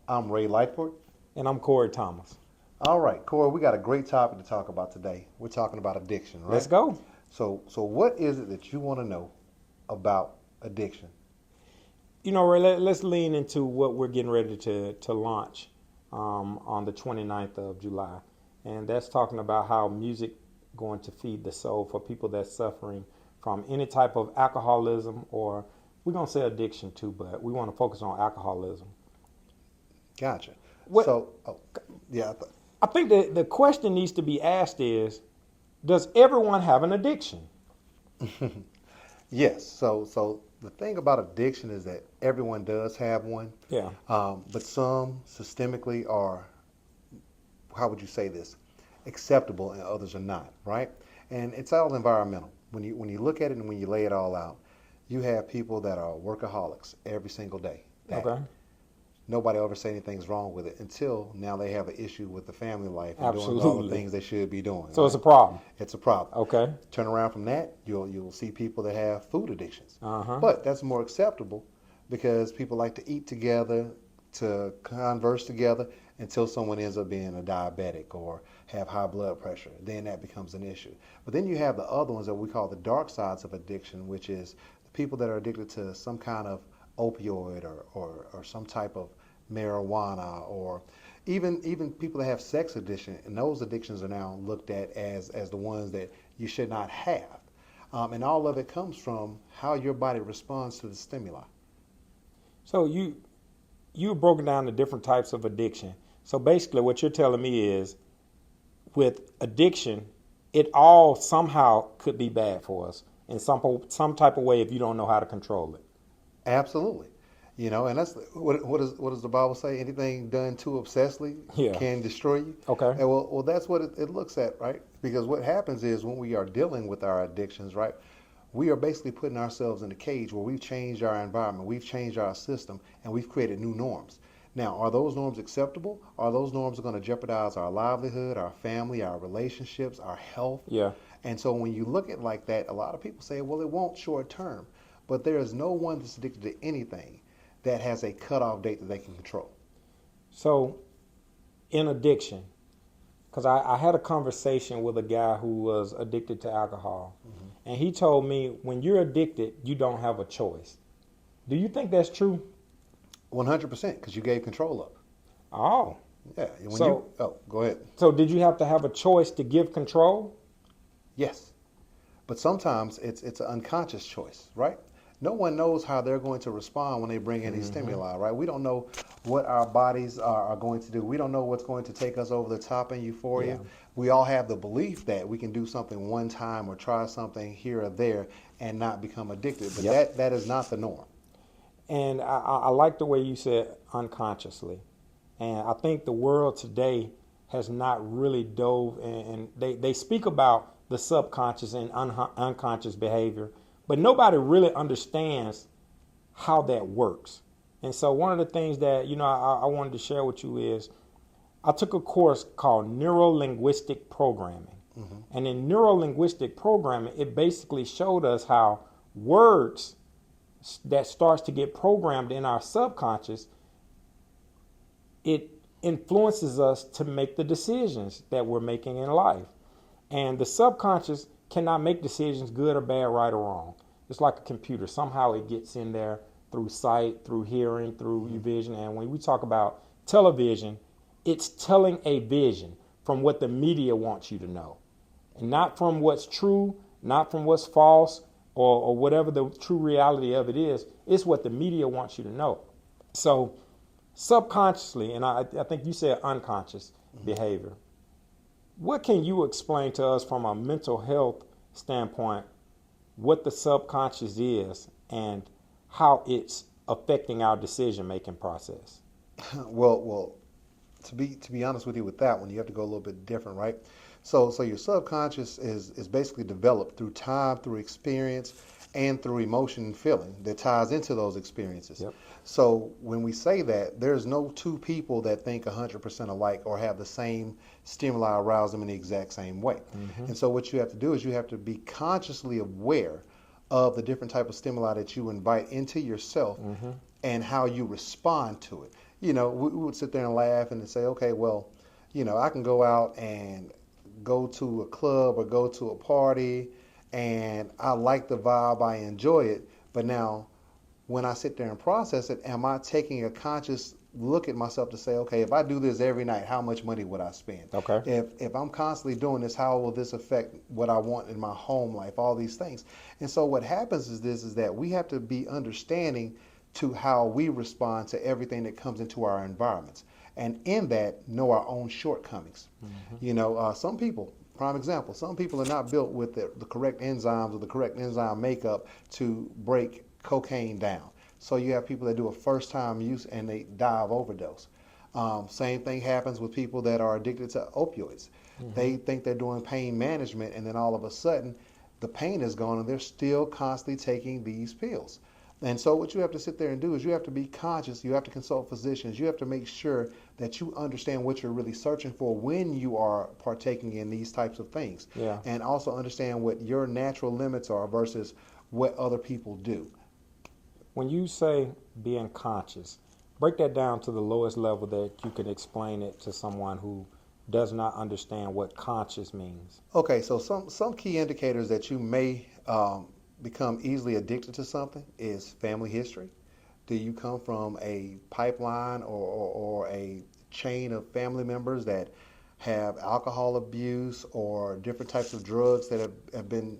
I'm Ray Lightford. And I'm Corey Thomas. All right, Corey, we got a great topic to talk about today. We're talking about addiction, Let's right? go. So what is it that you want to know about addiction? Ray, let's lean into what we're getting ready to launch on the 29th of July. And that's talking about how music going to feed the soul for people that's suffering from any type of alcoholism, or we're going to say addiction too, but we want to focus on alcoholism. Gotcha. What So, yeah, I think the question needs to be asked is, does everyone have an addiction? yes. So the thing about addiction is that everyone does have one, Yeah. but some systemically are, how would you say this, acceptable, and others are not, right? And it's all environmental. When you look at it and when you lay it all out, you have people that are workaholics every single day. That Okay. nobody ever say anything's wrong with it until now they have an issue with the family life and doing all the Absolutely. things they should be doing. So it's a Right? problem. It's a problem. Okay. Turn around from that, you'll see people that have food addictions. Uh-huh. But that's more acceptable because people like to eat together, to converse together until someone ends up being a diabetic or have high blood pressure. Then that becomes an issue. But then you have the other ones that we call the dark sides of addiction, which is the people that are addicted to some kind of opioid or some type of marijuana, or even people that have sex addiction, and those addictions are now looked at as the ones that you should not have. And all of it comes from how your body responds to the stimuli. So you broken down the different types of addiction. So basically what you're telling me is with addiction, it all somehow could be bad for us in some type of way if you don't know how to control it. Absolutely. And that's what does the Bible say? Anything done too obsessively Yeah. can destroy you. Okay. And well, that's what it looks at, right? Because what happens is when we are dealing with our addictions, right, we are basically putting ourselves in a cage where we've changed our environment, we've changed our system, and we've created new norms. Now, are those norms acceptable? Are those norms going to jeopardize our livelihood, our family, our relationships, our health? Yeah. And so when you look at it like that, a lot of people say, well, it won't short term. But there is no one that's addicted to anything that has a cutoff date that they can control. So in addiction, because I had a conversation with a guy who was addicted to alcohol, and he told me when you're addicted, you don't have a choice. Do you think that's true? 100%, because you gave control up. Oh. Yeah. Go ahead. So did you have to have a choice to give control? Yes. But sometimes it's an unconscious choice, right? No one knows how they're going to respond when they bring in these stimuli, right? We don't know what our bodies are going to do. We don't know what's going to take us over the top in euphoria. Yeah. We all have the belief that we can do something one time or try something here or there and not become addicted. But Yep. that is not the norm. And I like the way you said unconsciously. And I think the world today has not really dove and they speak about the subconscious and unconscious behavior, but nobody really understands how that works. And so one of the things that, I wanted to share with you is I took a course called Neuro-Linguistic Programming. And in neuro-linguistic programming, it basically showed us how words that starts to get programmed in our subconscious, it influences us to make the decisions that we're making in life. And the subconscious cannot make decisions good or bad, right or wrong. It's like a computer. Somehow it gets in there through sight, through hearing, through your vision. And when we talk about television, it's telling a vision from what the media wants you to know. And not from what's true, not from what's false, or whatever the true reality of it is. It's what the media wants you to know. So subconsciously, and I think you said unconscious behavior, what can you explain to us from a mental health standpoint what the subconscious is and how it's affecting our decision-making process? Well, to be honest with you with that one, you have to go a little bit different, right? So your subconscious is basically developed through time, through experience, and through emotion and feeling that ties into those experiences. Yep. So when we say that, there's no two people that think 100% alike or have the same stimuli arouse them in the exact same way. And so what you have to do is you have to be consciously aware of the different type of stimuli that you invite into yourself and how you respond to it. we would sit there and laugh and say, okay, well, I can go out and go to a club or go to a party, and I like the vibe, I enjoy it. But now, when I sit there and process it, am I taking a conscious look at myself to say, okay, if I do this every night, how much money would I spend? Okay. If I'm constantly doing this, how will this affect what I want in my home life? All these things. And so what happens is that we have to be understanding to how we respond to everything that comes into our environments, and in that know our own shortcomings. Some people, prime example, some people are not built with the correct enzymes or the correct enzyme makeup to break cocaine down. So you have people that do a first time use and they die of overdose. Same thing happens with people that are addicted to opioids. They think they're doing pain management, and then all of a sudden the pain is gone and they're still constantly taking these pills. And so what you have to sit there and do is you have to be conscious, you have to consult physicians, you have to make sure that you understand what you're really searching for when you are partaking in these types of things. Yeah. And also understand what your natural limits are versus what other people do. When you say being conscious, break that down to the lowest level that you can explain it to someone who does not understand what conscious means. Okay, so some key indicators that you may become easily addicted to something is family history. Do you come from a pipeline or a chain of family members that have alcohol abuse or different types of drugs that have been,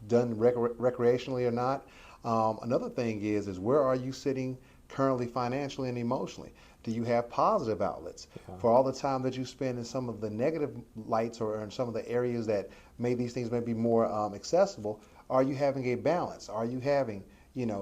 done recreationally or not? Another thing is where are you sitting currently financially and emotionally? Do you have positive outlets? For all the time that you spend in some of the negative lights or in some of the areas that these things may be more accessible, are you having a balance? Are you having,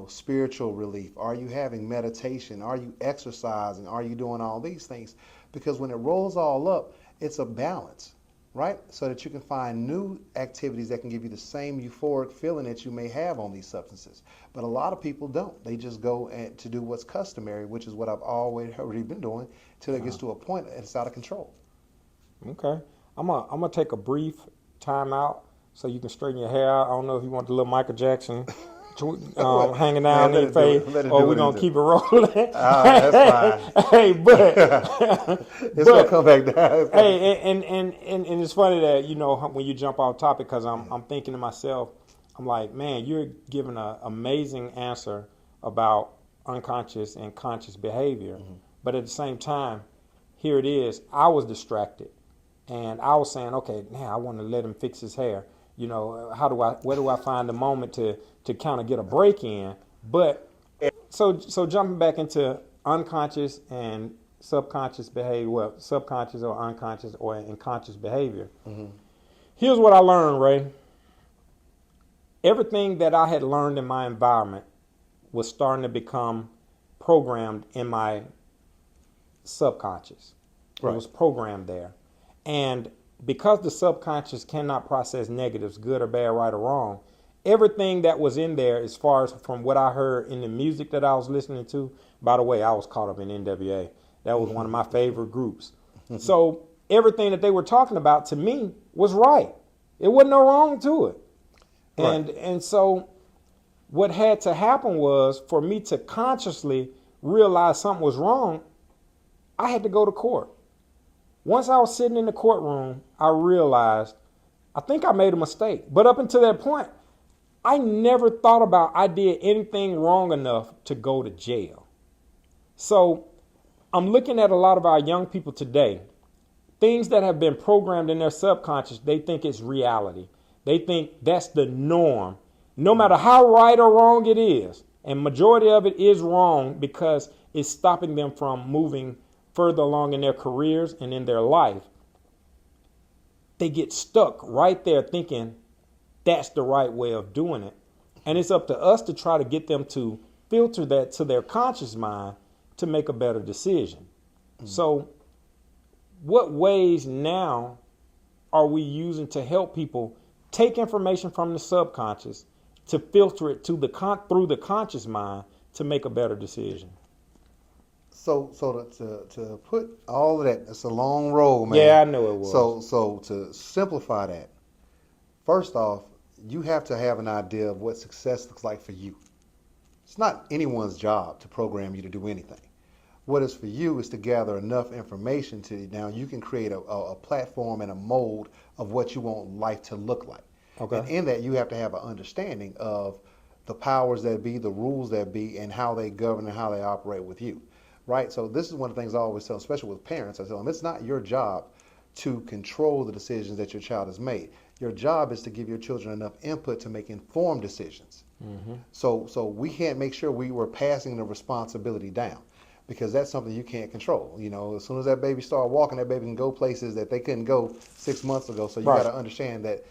spiritual relief? Are you having meditation? Are you exercising? Are you doing all these things? Because when it rolls all up, it's a balance, right? So that you can find new activities that can give you the same euphoric feeling that you may have on these substances. But a lot of people don't. They just go to do what's customary, which is what I've already been doing, till it gets to a point that it's out of control. Okay. I'm gonna take a brief time out so you can straighten your hair out. I don't know if you want the little Michael Jackson hanging down in your face, or we're gonna keep it rolling. That's fine. Hey, but It's gonna come back down. Hey, and it's funny that when you jump off topic, because I'm thinking to myself, I'm like, man, you're giving an amazing answer about unconscious and conscious behavior, but at the same time, here it is. I was distracted, and I was saying, okay, now I want to let him fix his hair. Where do I find the moment to kind of get a break in? But so jumping back into unconscious and subconscious behavior, well, subconscious or unconscious or unconscious behavior. Here's what I learned, Ray. Everything that I had learned in my environment was starting to become programmed in my subconscious. Right. It was programmed there. And because the subconscious cannot process negatives, good or bad, right or wrong, everything that was in there, as far as from what I heard in the music that I was listening to, by the way, I was caught up in NWA. That was one of my favorite groups. So everything that they were talking about to me was right. It wasn't no wrong to it. Right. And so what had to happen was for me to consciously realize something was wrong, I had to go to court. Once I was sitting in the courtroom, I realized I think I made a mistake. But up until that point, I never thought about I did anything wrong enough to go to jail. So I'm looking at a lot of our young people today, things that have been programmed in their subconscious, they think it's reality. They think that's the norm, no matter how right or wrong it is. And majority of it is wrong because it's stopping them from moving further along in their careers and in their life. They get stuck right there thinking that's the right way of doing it. And it's up to us to try to get them to filter that to their conscious mind to make a better decision. So what ways now are we using to help people take information from the subconscious to filter it to through the conscious mind to make a better decision? So to put all of that, it's a long road, man. Yeah, I know it was. So to simplify that, first off, you have to have an idea of what success looks like for you. It's not anyone's job to program you to do anything. What is for you is to gather enough information to now you can create a platform and a mold of what you want life to look like. Okay. And in that, you have to have an understanding of the powers that be, the rules that be, and how they govern and how they operate with you. Right? So this is one of the things I always tell, especially with parents. I tell them it's not your job to control the decisions that your child has made. Your job is to give your children enough input to make informed decisions. So we can't make sure we were passing the responsibility down because that's something you can't control. You know, as soon as that baby start walking, that baby can go places that they couldn't go 6 months ago. So you Right. got to understand that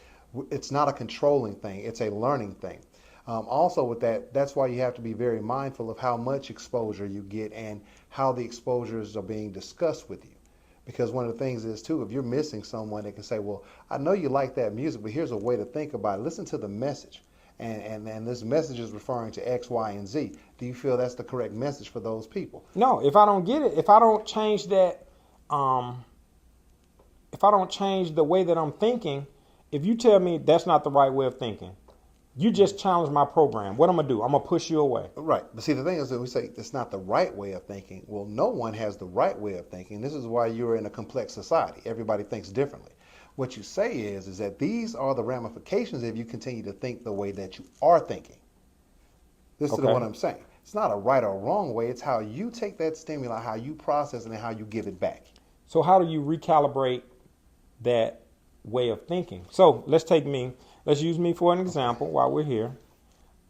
it's not a controlling thing; it's a learning thing. Also, with that, that's why you have to be very mindful of how much exposure you get and how the exposures are being discussed with you. Because one of the things is too, if you're missing someone, they can say, "Well, I know you like that music, but here's a way to think about it. Listen to the message." And this message is referring to X, Y, and Z. Do you feel that's the correct message for those people? No, if I don't get it, if I don't change that, if I don't change the way that I'm thinking, if you tell me that's not the right way of thinking, you just challenge my program. What I'm gonna do? I'm gonna push you away. Right. But see, the thing is that we say it's not the right way of thinking. Well, no one has the right way of thinking. This is why you're in a complex society. Everybody thinks differently. What you say is that these are the ramifications if you continue to think the way that you are thinking. This is Okay. what I'm saying. It's not a right or wrong way. It's how you take that stimuli, how you process it, and how you give it back. So how do you recalibrate that way of thinking? So let's take me. Let's use me for an example while we're here.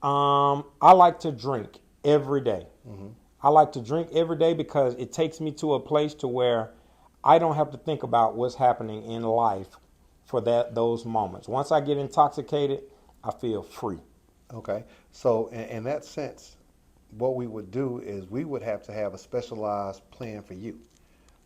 I like to drink every day. I like to drink every day because it takes me to a place to where I don't have to think about what's happening in life for those moments. Once I get intoxicated, I feel free. Okay. So in that sense, what we would do is we would have to have a specialized plan for you.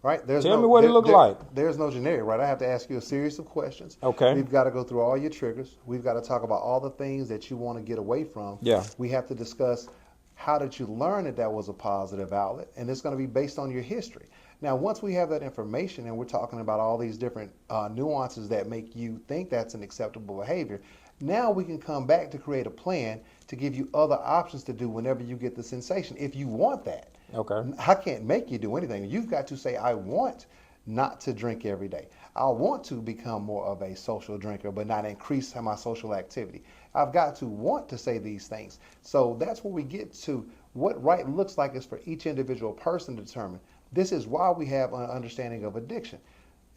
Right? Tell me what it look like. There's no generic, right? I have to ask you a series of questions. Okay. We've got to go through all your triggers. We've got to talk about all the things that you want to get away from. Yeah. We have to discuss how did you learn that that was a positive outlet, and it's going to be based on your history. Now, once we have that information and we're talking about all these different nuances that make you think that's an acceptable behavior, now we can come back to create a plan to give you other options to do whenever you get the sensation, if you want that. Okay. I can't make you do anything. You've got to say, I want not to drink every day. I want to become more of a social drinker, but not increase my social activity. I've got to want to say these things. So that's where we get to what right looks like is for each individual person to determine. This is why we have an understanding of addiction.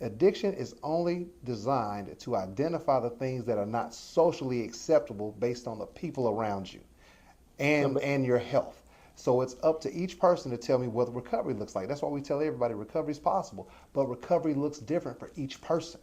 Addiction is only designed to identify the things that are not socially acceptable based on the people around you and your health. So it's up to each person to tell me what recovery looks like. That's why we tell everybody recovery is possible, but recovery looks different for each person.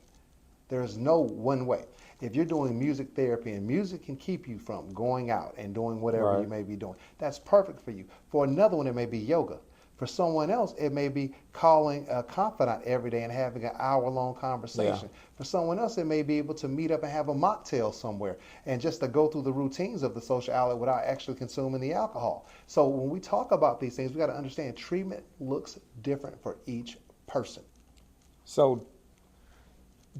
There's no one way. If you're doing music therapy and music can keep you from going out and doing whatever Right. you may be doing, that's perfect for you. For another one, it may be yoga. For someone else, it may be calling a confidant every day and having an hour-long conversation. For someone else, it may be able to meet up and have a mocktail somewhere and just to go through the routines of the social outlet without actually consuming the alcohol. So when we talk about these things, we got to understand treatment looks different for each person. So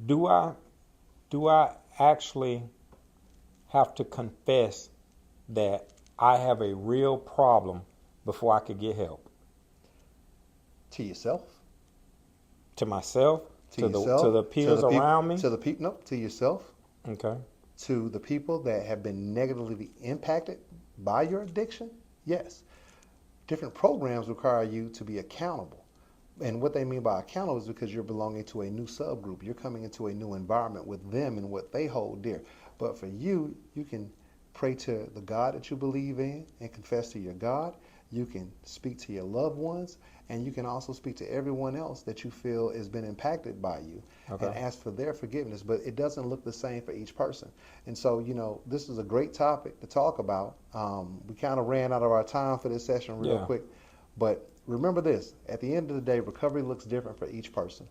do I actually have to confess that I have a real problem before I could get help? To yourself, To myself, to to yourself, the peers around me. to the people, no, to yourself, Okay. to the people that have been negatively impacted by your addiction. Yes, different programs require you to be accountable. And what they mean by accountable is because you're belonging to a new subgroup. You're coming into a new environment with them and what they hold dear. But for you, you can pray to the God that you believe in and confess to your God. You can speak to your loved ones, and you can also speak to everyone else that you feel has been impacted by you Okay. and ask for their forgiveness. But it doesn't look the same for each person. And so, this is a great topic to talk about. We kind of ran out of our time for this session real Yeah. quick. But remember this, at the end of the day, recovery looks different for each person.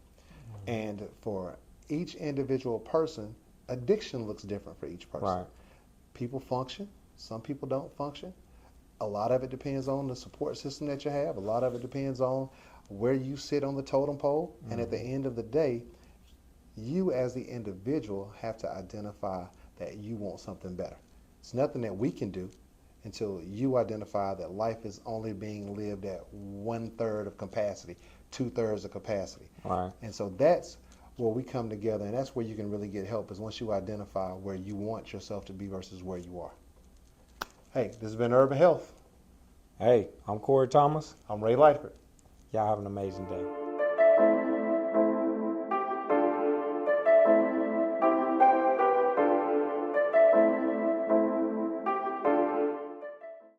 And for each individual person, addiction looks different for each person. Right. People function, some people don't function. A lot of it depends on the support system that you have. A lot of it depends on where you sit on the totem pole. And at the end of the day, you as the individual have to identify that you want something better. It's nothing that we can do. until you identify that life is only being lived at 1/3 of capacity, 2/3 of capacity. Right. And so that's where we come together, and that's where you can really get help, is once you identify where you want yourself to be versus where you are. Hey, this has been Urban Health. Hey, I'm Corey Thomas. I'm Ray Lightford. Y'all have an amazing day.